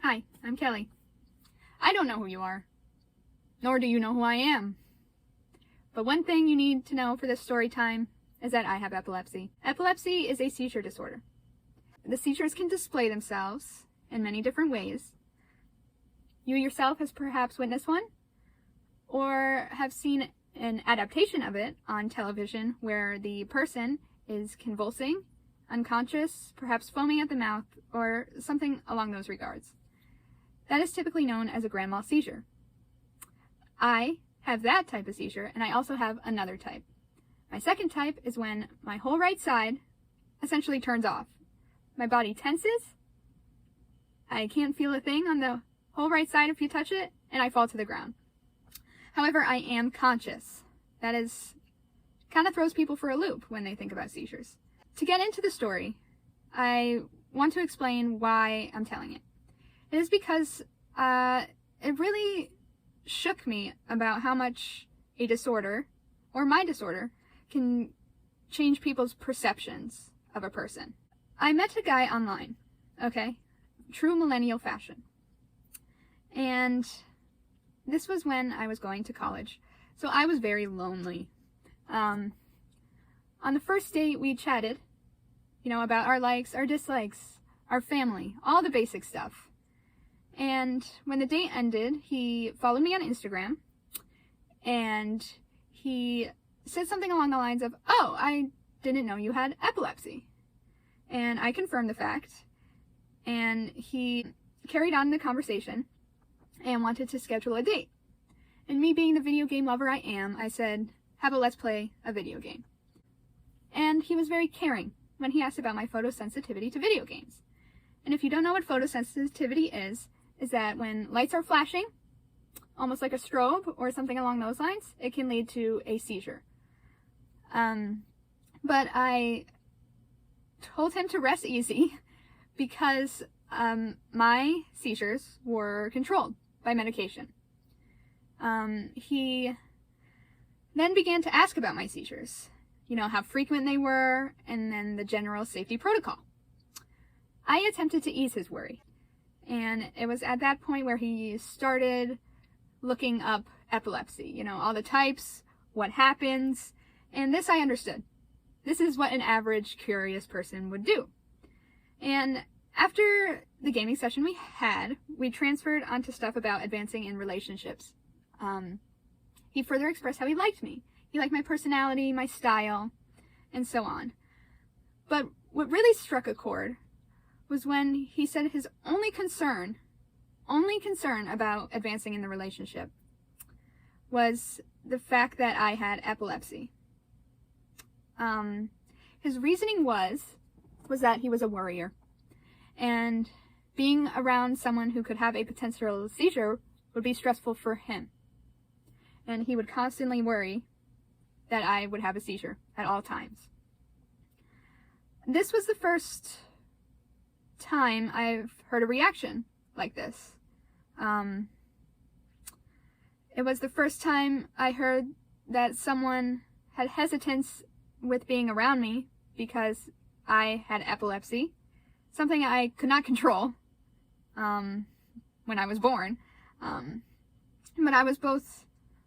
Hi, I'm Kelly. I don't know who you are, nor do you know who I am. But one thing you need to know for this story time is that I have epilepsy. Epilepsy is a seizure disorder. The seizures can display themselves in many different ways. You yourself has perhaps witnessed one, or have seen an adaptation of it on television where the person is convulsing, unconscious, perhaps foaming at the mouth, or something along those regards. That is typically known as a grand mal seizure. I have that type of seizure, and I also have another type. My second type is when my whole right side essentially turns off. My body tenses, I can't feel a thing on the whole right side if you touch it, and I fall to the ground. However, I am conscious. That is, kind of throws people for a loop when they think about seizures. To get into the story, I want to explain why I'm telling it. It is because it really shook me about how much a disorder, or my disorder, can change people's perceptions of a person. I met a guy online, okay? True millennial fashion. And this was when I was going to college, so I was very lonely. On the first date, we chatted, about our likes, our dislikes, our family, all the basic stuff. And when the date ended, he followed me on Instagram, and he said something along the lines of, "Oh, I didn't know you had epilepsy." And I confirmed the fact, and he carried on the conversation and wanted to schedule a date. And me being the video game lover I am, I said, "How about let's play a video game?" And he was very caring when he asked about my photosensitivity to video games. And if you don't know what photosensitivity is that when lights are flashing, almost like a strobe or something along those lines, it can lead to a seizure. But I told him to rest easy because my seizures were controlled by medication. He then began to ask about my seizures, how frequent they were, and then the general safety protocol. I attempted to ease his worry, and it was at that point where he started looking up epilepsy, all the types, what happens, and this I understood. This is what an average curious person would do. And after the gaming session we had, we transferred onto stuff about advancing in relationships. He further expressed how he liked me. He liked my personality, my style, and so on. But what really struck a chord was when he said his only concern about advancing in the relationship was the fact that I had epilepsy. His reasoning was that he was a worrier, and being around someone who could have a potential seizure would be stressful for him. And he would constantly worry that I would have a seizure at all times. This was the first time I've heard a reaction like this. It was the first time I heard that someone had hesitance with being around me because I had epilepsy, something I could not control when I was born. But I was both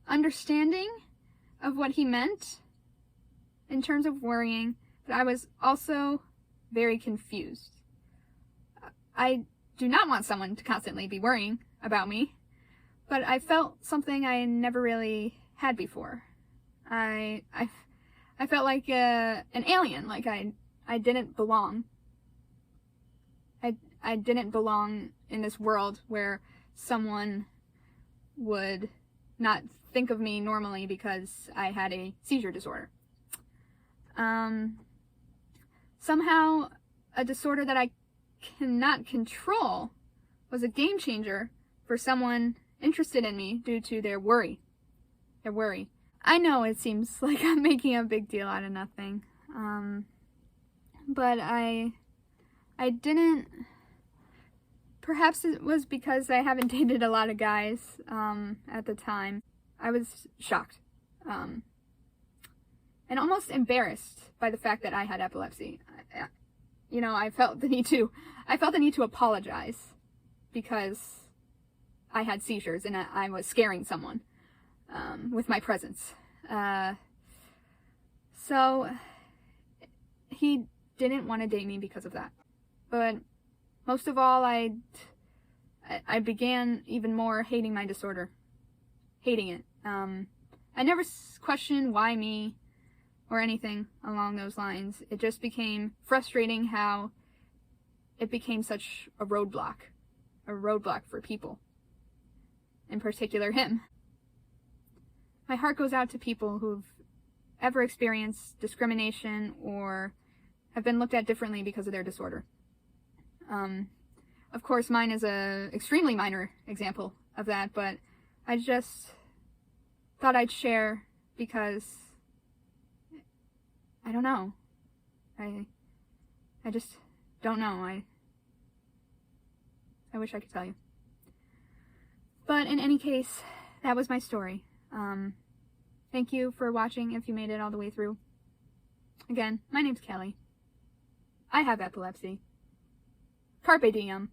understanding of what he meant in terms of worrying, but I was also very confused. I do not want someone to constantly be worrying about me, but I felt something I never really had before. I felt like an alien, like I didn't belong. I didn't belong in this world where someone would not think of me normally because I had a seizure disorder. Somehow, a disorder that I cannot control was a game changer for someone interested in me due to their worry. I know it seems like I'm making a big deal out of nothing, but I didn't. Perhaps it was because I haven't dated a lot of guys at the time. I was shocked and almost embarrassed by the fact that I had epilepsy. I felt the need to apologize because I had seizures and I was scaring someone with my presence. So he didn't want to date me because of that. But most of all, I began even more hating my disorder. Hating it. I never questioned why me or anything along those lines. It just became frustrating how it became such a roadblock for people, in particular him. My heart goes out to people who've ever experienced discrimination or have been looked at differently because of their disorder. Of course, mine is a extremely minor example of that, but I just thought I'd share because I don't know. I just don't know. I wish I could tell you. But in any case, that was my story. Thank you for watching if you made it all the way through. Again, my name's Kelly. I have epilepsy. Carpe diem.